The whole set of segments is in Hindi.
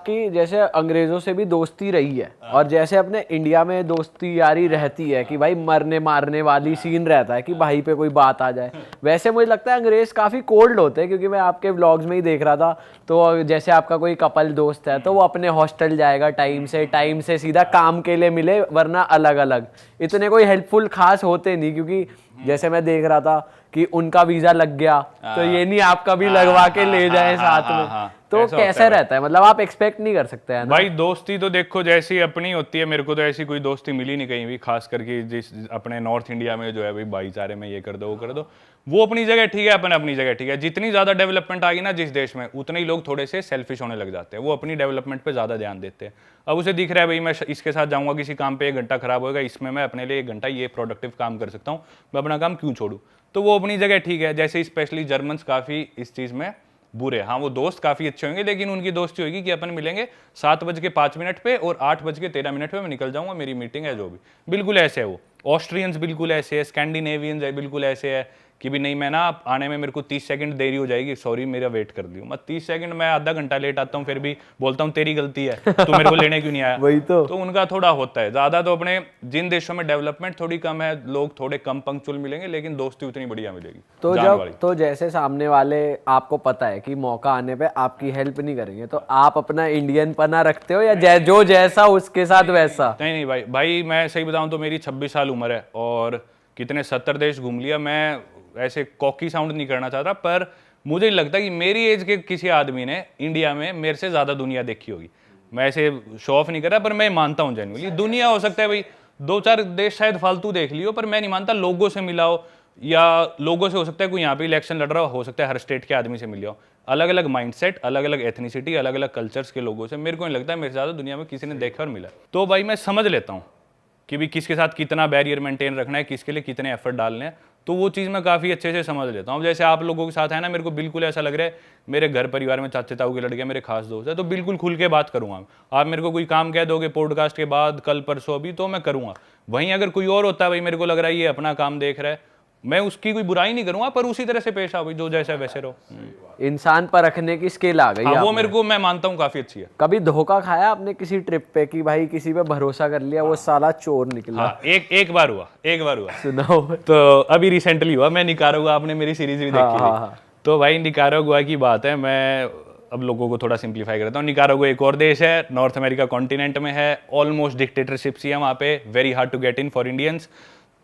आपकी जैसे अंग्रेजों से भी दोस्ती रही है और जैसे अपने इंडिया में दोस्ती यारी रहती है कि भाई मरने मारने वाली सीन रहता है कि भाई पे कोई बात आ जाए, वैसे मुझे लगता है अंग्रेज काफ़ी कोल्ड होते हैं। क्योंकि मैं आपके व्लॉग्स में ही देख रहा था, तो जैसे आपका कोई कपल दोस्त है तो वो अपने हॉस्टल जाएगा टाइम से सीधा काम के लिए मिले, वरना अलग अलग इतने कोई हेल्पफुल खास होते नहीं। क्योंकि जैसे मैं देख रहा था कि उनका वीजा लग गया तो ये नहीं आपका भी लगवा के ले जाए साथ में, तो कैसे रहता है, मतलब आप एक्सपेक्ट नहीं कर सकते हैं ना भाई। दोस्ती तो देखो जैसी अपनी होती है, मेरे को तो ऐसी कोई दोस्ती मिली नहीं कहीं भी, खास करके जिस अपने नॉर्थ इंडिया में जो है भाई भाईचारे में ये कर दो वो कर दो, वो अपनी जगह ठीक है, अपन अपनी जगह ठीक है। जितनी ज्यादा डेवलपमेंट आ गई ना जिस देश में, उतने ही लोग थोड़े से सेल्फिश होने लग जाते हैं, वो अपनी डेवलपमेंट पे ज्यादा ध्यान देते हैं। अब उसे दिख रहा है भाई मैं इसके साथ जाऊंगा किसी काम पे, 1 घंटा खराब होगा, इसमें मैं अपने लिए 1 घंटा ये प्रोडक्टिव काम कर सकता हूँ, मैं अपना काम क्यों छोड़ू, तो वो अपनी जगह ठीक है। जैसे स्पेशली जर्मन्स काफी इस चीज में बुरे, हाँ वो दोस्त काफी अच्छे होंगे, लेकिन उनकी दोस्ती होगी कि अपन मिलेंगे 7:05 पे और 8:13 पे मैं निकल जाऊंगा, मेरी मीटिंग है जो भी, बिल्कुल ऐसे है वो। ऑस्ट्रियंस बिल्कुल ऐसे है, स्कैंडिनेवियंस है बिल्कुल ऐसे है कि भी नहीं मैं ना आने में मेरे को 30 सेकंड देरी हो जाएगी, सॉरी मेरा वेट कर लियो। मैं 30 सेकंड मैं आधा घंटा लेट आता हूँ, फिर भी बोलता हूँ तेरी गलती है, तू मेरे को लेने क्यों नहीं आया। वही तो उनका थोड़ा होता है ज्यादा। तो अपने जिन देशों में डेवलपमेंट थोड़ी कम है, लोग थोड़े कम पंक्चुअल मिलेंगे, लेकिन दोस्ती उतनी बढ़िया मिलेगी। तो जैसे सामने वाले आपको पता है कि मौका आने पे आपकी हेल्प नहीं करेंगे, तो आप अपना इंडियन पना रखते हो या जो जैसा उसके साथ वैसा? नहीं भाई मैं सही बताऊं तो मेरी 26 साल उम्र है और कितने 70 देश घूम लिया। मैं ऐसे कॉकी साउंड नहीं करना चाहता, पर मुझे नहीं लगता कि मेरी एज के किसी आदमी ने इंडिया में मेरे से ज्यादा दुनिया देखी होगी। मैं ऐसे शो ऑफ नहीं कर रहा, पर मैं मानता हूँ जेन्युइनली दुनिया हो सकता है भाई 2-4 देश शायद फालतू देख लियो, पर मैं नहीं मानता लोगों से मिला हो, या लोगों से हो सकता है कोई यहाँ पे इलेक्शन लड़ रहा हो सकता है हर स्टेट के आदमी से मिले हो। अलग अलग माइंडसेट, अलग अलग एथनिसिटी, अलग अलग कल्चर्स के लोगों से मेरे को नहीं लगता है मेरे से ज्यादा दुनिया में किसी ने देखा और मिला। तो भाई मैं समझ लेता हूँ कि भी किसके साथ कितना बैरियर मेंटेन रखना है, किसके लिए कितने एफर्ट डालने हैं, तो वो चीज़ मैं काफ़ी अच्छे से समझ लेता हूँ। अब जैसे आप लोगों के साथ है ना, मेरे को बिल्कुल ऐसा लग रहा है मेरे घर परिवार में चाचे ताऊ के लड़के मेरे खास दोस्त है, तो बिल्कुल खुल के बात करूँगा। आप मेरे को कोई काम कह दोगे पॉडकास्ट के बाद, कल परसों अभी, तो मैं करूँगा। वहीं अगर कोई और होता है भाई मेरे को लग रहा है ये अपना काम देख रहा है, मैं उसकी कोई बुराई नहीं करूंगा, पर उसी तरह से पेश आओ भाई, जो जैसा वैसे रहो। इंसान पर रखने की स्किल आ गई। हाँ, वो मेरे को मैं मानता हूँ काफी अच्छी है। कभी धोखा खाया आपने किसी ट्रिप पे कि भाई किसी पे भरोसा कर लिया, वो साला चोर निकला? हाँ, एक बार हुआ। सुनाओ। तो अभी रिसेंटली हुआ, मैं निकारागुआ, आपने मेरी सीरीज भी देखी है, तो भाई निकारागुआ की बात है। मैं अब लोगों को थोड़ा सिंप्लीफाई करता हूँ। निकारागुआ एक और देश है, नॉर्थ अमेरिका कॉन्टिनेंट में है, ऑलमोस्ट डिक्टेटरशिप सी है वहाँ पे, very hard to get in for Indians.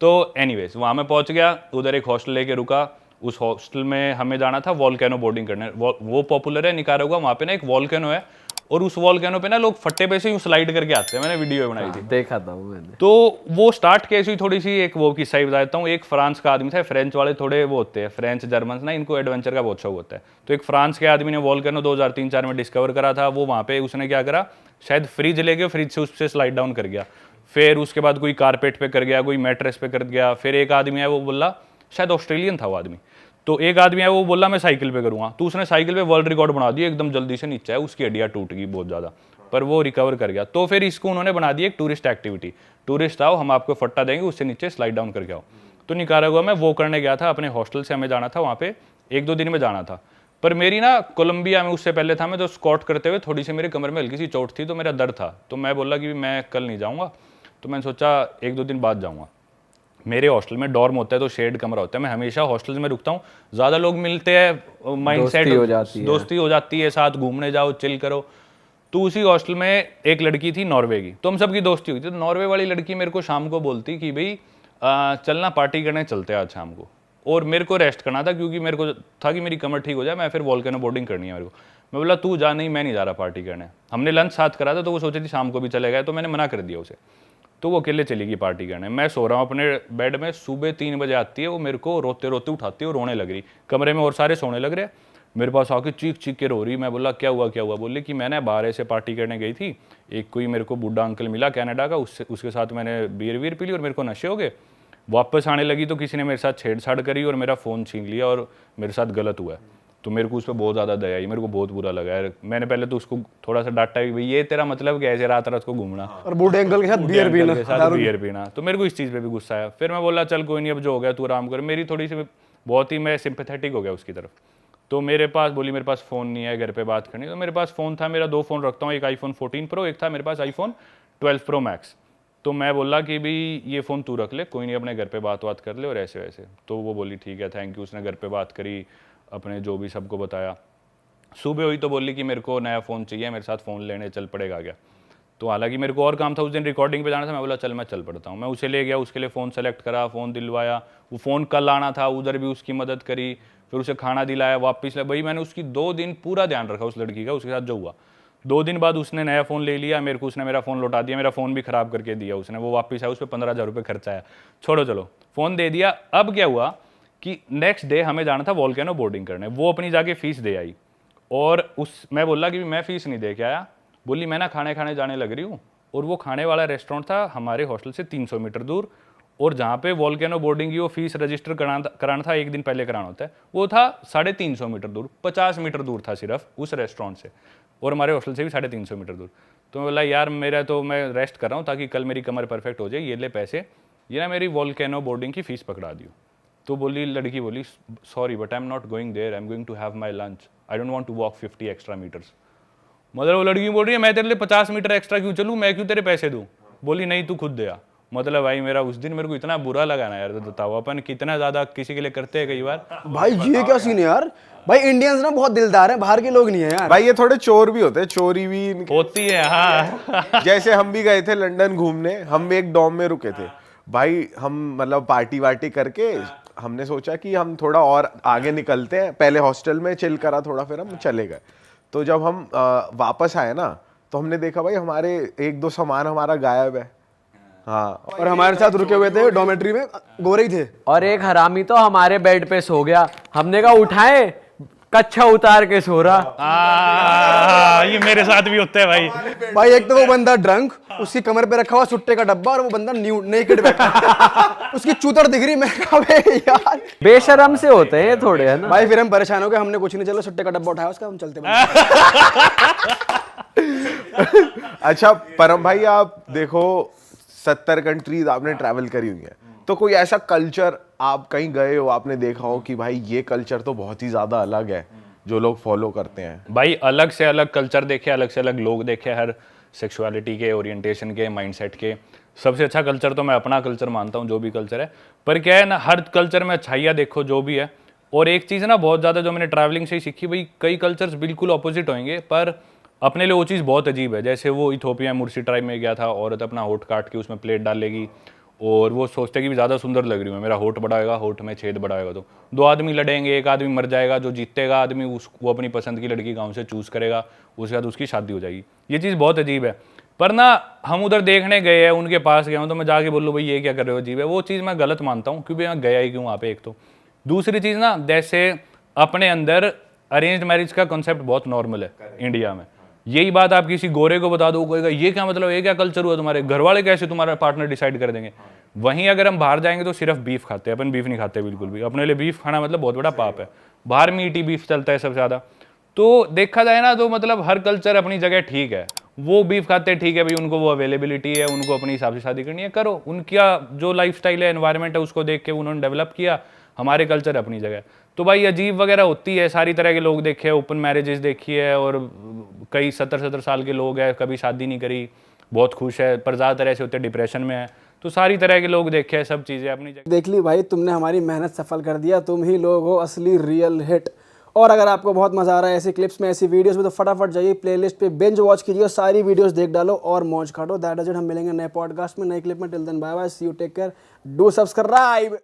तो एनीवेज वहाँ मैं पहुँच गया, उधर एक हॉस्टल लेके रुका। उस हॉस्टल में हमें जाना था वॉल्केनो बोर्डिंग करने। वो पॉपुलर है निकारागुआ, वहाँ पे ना एक वॉल्केनो है, और उस वॉल्केनो पे ना लोग फट्टे पे से यूं स्लाइड करके आते हैं। मैंने वीडियो बनाई थी, देखा था मैंने। तो वो स्टार्ट कैसी थोड़ी सी एक वो किस्सा ही बताता हूँ। एक फ्रांस का आदमी था, फ्रेंच वाले थोड़े वो होते हैं, फ्रेंच जर्मन ना, इनको एडवेंचर का बहुत शौक होता है। तो एक फ्रांस के आदमी ने वॉल्केनो 2003-4 में डिस्कवर करा था। वो वहाँ पे उसने क्या करा, शायद फ्रिज ले गया, फ्रिज से उससे स्लाइड डाउन कर गया, फिर उसके बाद कोई कारपेट पे कर गया, कोई मैट्रेस पे कर गया। फिर एक आदमी है वो बोला, शायद ऑस्ट्रेलियन था वो आदमी, तो एक आदमी है वो बोला मैं साइकिल पे करूँगा, तो उसने साइकिल पे वर्ल्ड रिकॉर्ड बना दिया, एकदम जल्दी से नीचे है, उसकी हड्डियाँ टूट गई बहुत ज़्यादा, पर वो रिकवर कर गया। तो फिर इसको उन्होंने बना दिया एक टूरिस्ट एक्टिविटी, टूरिस्ट आओ हम आपको फट्टा देंगे, उससे नीचे स्लाइड डाउन करके आओ। तो निकारागुआ में वो करने गया था, अपने हॉस्टल से हमें जाना था वहाँ पे, 1-2 दिन में जाना था। पर मेरी ना कोलंबिया में उससे पहले था मैं, तो स्कॉट करते हुए थोड़ी सी मेरे कमर में हल्की सी चोट थी, तो मेरा दर्द था। तो मैं बोला कि मैं कल नहीं जाऊँगा, तो मैंने सोचा 1-2 दिन बाद जाऊँगा। मेरे हॉस्टल में डॉर्म होता है, तो शेड कमरा होता है, मैं हमेशा हॉस्टल में रुकता हूँ। ज़्यादा लोग मिलते हैं, माइंड सेट दोस्ती हो जाती है, साथ घूमने जाओ, चिल करो। तो उसी हॉस्टल में एक लड़की थी नॉर्वे की, तो हम सबकी दोस्ती हुई थी। तो नॉर्वे वाली लड़की मेरे को शाम को बोलती कि भाई चलना पार्टी करने चलते हैं आज शाम को, और मेरे को रेस्ट करना था क्योंकि मेरे को था कि मेरी कमर ठीक हो जाए, मैं फिर वॉल्केनो बोर्डिंग करनी है मेरे को। मैं बोला तू जा, नहीं मैं नहीं जा रहा पार्टी करने। हमने लंच साथ करा था, तो वो सोची थी शाम को भी चले गए, तो मैंने मना कर दिया उसे। तो वो अकेले चली गई पार्टी करने। मैं सो रहा हूँ अपने बेड में, सुबह 3 बजे आती है वो, मेरे को रोते रोते उठाती है और रोने लग रही। कमरे में और सारे सोने लग रहे, मेरे पास आके चीख चीख के रो रही। मैं बोला क्या हुआ? बोली कि मैंने बाहर से पार्टी करने गई थी, एक कोई मेरे को बूढ़ा अंकल मिला कनाडा का, उसके साथ मैंने बियर पी ली और मेरे को नशे हो गए। वापस आने लगी तो किसी ने मेरे साथ छेड़छाड़ करी और मेरा फ़ोन छीन लिया और मेरे साथ गलत हुआ है। तो मेरे को उस पर बहुत ज़्यादा दया आई, मेरे को बहुत बुरा लगा यार। मैंने पहले तो उसको थोड़ा सा डांटा कि भाई ये तेरा मतलब क्या है, ऐसे रात रात को घूमना और बूढ़े अंकल के साथ बियर पीना। तो मेरे को इस चीज़ पे भी गुस्सा आया। फिर मैं बोला चल कोई नहीं, अब जो हो गया तू आराम कर। मेरी थोड़ी सी बहुत ही मैं सिंपैथेटिक हो गया उसकी तरफ। तो मेरे पास बोली मेरे पास फ़ोन नहीं है घर पे बात करनी, तो मेरे पास फ़ोन था, मेरा 2 फ़ोन रखता हूँ, एक iPhone 14 Pro, एक था मेरे पास iPhone 12 Pro Max। तो मैं बोला कि भी ये फ़ोन तू रख ले, कोई नहीं, अपने घर पे बात कर ले और ऐसे वैसे। तो वो बोली ठीक है थैंक यू, उसने घर पे बात करी, अपने जो भी सबको बताया। सुबह हुई तो बोली कि मेरे को नया फ़ोन चाहिए, मेरे साथ फ़ोन लेने चल पड़ेगा क्या। तो हालांकि मेरे को और काम था, उस दिन रिकॉर्डिंग पे जाना था, मैं बोला चल मैं चल पड़ता हूँ। मैं उसे ले गया, उसके लिए फ़ोन सेलेक्ट करा, फ़ोन दिलवाया, वो फ़ोन कल आना था, उधर भी उसकी मदद करी, फिर उसे खाना दिलाया, वापस ले भाई मैंने उसकी 2 दिन पूरा ध्यान रखा उस लड़की का, उसके साथ जो हुआ। 2 दिन बाद उसने नया फ़ोन ले लिया, मेरे को उसने मेरा फ़ोन लौटा दिया, मेरा फ़ोन भी ख़राब करके दिया उसने, वो वापस आया, उस पर 15,000 रुपये खर्चा आया। छोड़ो चलो, फ़ोन दे दिया। अब क्या हुआ कि नेक्स्ट डे हमें जाना था वोल्केनो बोर्डिंग करने, वो अपनी जाके फ़ीस दे आई, और मैं बोला कि मैं फ़ीस नहीं दे के आया। बोली मैं ना खाने जाने लग रही हूँ, और वो खाने वाला रेस्टोरेंट था हमारे हॉस्टल से 300 मीटर दूर, और जहाँ पे वोल्केनो बोर्डिंग की वो फीस रजिस्टर कराना था, एक दिन पहले कराना होता है, वो था 350 मीटर दूर, 50 मीटर दूर था सिर्फ उस रेस्टोरेंट से, और हमारे हॉस्टल से भी 350 मीटर दूर। तो मैं बोला यार मेरा तो मैं रेस्ट कर रहा हूँ ताकि कल मेरी कमर परफेक्ट हो जाए, ये ले पैसे, ये ना मेरी वोल्केनो बोर्डिंग की फ़ीस पकड़ा दियो। तो बोली लड़की बोली sorry but I am not going there, I am going to have my lunch, I don't want to walk 50 extra metres. मतलब वो लड़की बोल रही है मैं तेरे लिए 50 मीटर एक्स्ट्रा क्यों चलूँ, मैं क्यों तेरे पैसे दूँ। बोली नहीं तू खुद दे। मतलब भाई मेरा उस दिन मेरे को इतना बुरा लगा ना यार, तो बताओ अपन कितना ज़्यादा किसी के लिए करते हैं कई बार। भाई ये क्या सीन है यार, भाई इंडियंस ना बहुत दिलदार हैं, बाहर के लोग नहीं है यार। भाई ये थोड़े चोर भी होते हैं, चोरी भी होती है हाँ। जैसे हम भी गए थे लंदन घूमने, हम एक डॉम में रुके थे भाई, हम मतलब पार्टी वार्टी करके हमने सोचा कि हम थोड़ा और आगे निकलते हैं, पहले हॉस्टल में चिल करा थोड़ा, फिर हम चले गए। तो जब हम वापस आए ना, तो हमने देखा भाई हमारे 1-2 सामान हमारा गायब है। हाँ, और हमारे साथ रुके हुए थे डॉर्मेट्री में, गोरे ही थे। और एक हरामी तो हमारे बेड पे सो गया, हमने कहा उठाए, कच्छा उतार के सो रहा। ये मेरे साथ भी होता है भाई। भाई एक तो वो बंदा ड्रंक, उसकी कमर पे रखा हुआ सुट्टे का डब्बा, और वो बंदा नेकेड बैठा उसकी चूतर दिख रही। मैं कहा बे यार बेशरम से होते हैं थोड़े, है ना भाई। फिर हम परेशान हो गए, हमने कुछ नहीं, चलो सुट्टे का डब्बा उठाया उसका, हम चलते अच्छा परम भाई आप देखो 70 कंट्रीज आपने ट्रैवल करी हुई है, तो कोई ऐसा कल्चर आप कहीं गए हो, आपने देखा हो कि भाई ये कल्चर तो बहुत ही ज्यादा अलग है जो लोग फॉलो करते हैं। भाई अलग से अलग कल्चर देखे, अलग से अलग लोग देखे, हर सेक्सुअलिटी के, ओरिएंटेशन के, माइंडसेट के। सबसे अच्छा कल्चर तो मैं अपना कल्चर मानता हूँ, जो भी कल्चर है। पर क्या है ना, हर कल्चर में अच्छाइयाँ देखो जो भी है। और एक चीज़ ना बहुत ज़्यादा जो मैंने ट्रैवलिंग से ही सीखी, भाई कई कल्चर्स बिल्कुल ऑपोजिट होंगे पर अपने लिए वो चीज़ बहुत अजीब है। जैसे वो इथोपिया मुर्सी ट्राइब में गया था, औरत अपना होठ काट के उसमें प्लेट डाल लेगी, और वो सोचते कि भी ज़्यादा सुंदर लग रही हूँ, मेरा होठ बड़ा होगा, होठ में छेद बड़ा होगा। तो 2 आदमी लड़ेंगे, एक आदमी मर जाएगा, जो जीतेगा आदमी वो अपनी पसंद की लड़की गाँव से चूज़ करेगा, उसके बाद उसकी शादी हो जाएगी। ये चीज़ बहुत अजीब है। पर ना हम उधर देखने गए हैं, उनके पास गया हूँ, तो मैं जाके बोलूँ भाई ये क्या कर रहे हो, अजीब है, वो चीज़ मैं गलत मानता हूँ, क्योंकि मैं गया ही क्यों वहाँ पे। एक तो दूसरी चीज़ ना, जैसे अपने अंदर अरेंज्ड मैरिज का कॉन्सेप्ट बहुत नॉर्मल है इंडिया में। यही बात आप किसी गोरे को बता दो, कहेगा ये क्या मतलब, ये क्या कल्चर हुआ तुम्हारे, घर वाले कैसे तुम्हारा पार्टनर डिसाइड कर देंगे। वहीं अगर हम बाहर जाएंगे तो सिर्फ बीफ खाते हैं, अपन बीफ नहीं खाते बिल्कुल भी। अपने लिए बीफ खाना मतलब बहुत बड़ा पाप है, बाहर मीठी बीफ चलता है सबसे ज़्यादा। तो देखा जाए ना, तो मतलब हर कल्चर अपनी जगह ठीक है। वो बीफ खाते हैं, ठीक है भाई, उनको वो अवेलेबिलिटी है, उनको अपने हिसाब से शादी करनी है, करो, उनका जो लाइफस्टाइल है, एनवायरनमेंट है, उसको देख के उन्होंने डेवलप किया। हमारे कल्चर अपनी जगह। तो भाई अजीब वगैरह होती है, सारी तरह के लोग देखे, ओपन मैरिजेस देखी है, और कई 70-70 साल के लोग हैं, कभी शादी नहीं करी, बहुत खुश है, पर ज़्यादातर ऐसे होते हैं डिप्रेशन में है। तो सारी तरह के लोग देखे हैं, सब चीज़ें अपनी जगह। देख ली भाई, तुमने हमारी मेहनत सफल कर दिया, तुम ही लोग हो असली रियल हिट। और अगर आपको बहुत मजा आ रहा है ऐसी क्लिप्स में, ऐसी वीडियोस में, तो फटाफट जाइए प्लेलिस्ट पे, बिंज वॉच कीजिए, सारी वीडियोस देख डालो और मौज काटो। That is it. हम मिलेंगे नए पॉडकास्ट में, नए क्लिप में। Till then bye bye, see you, take care, do subscribe.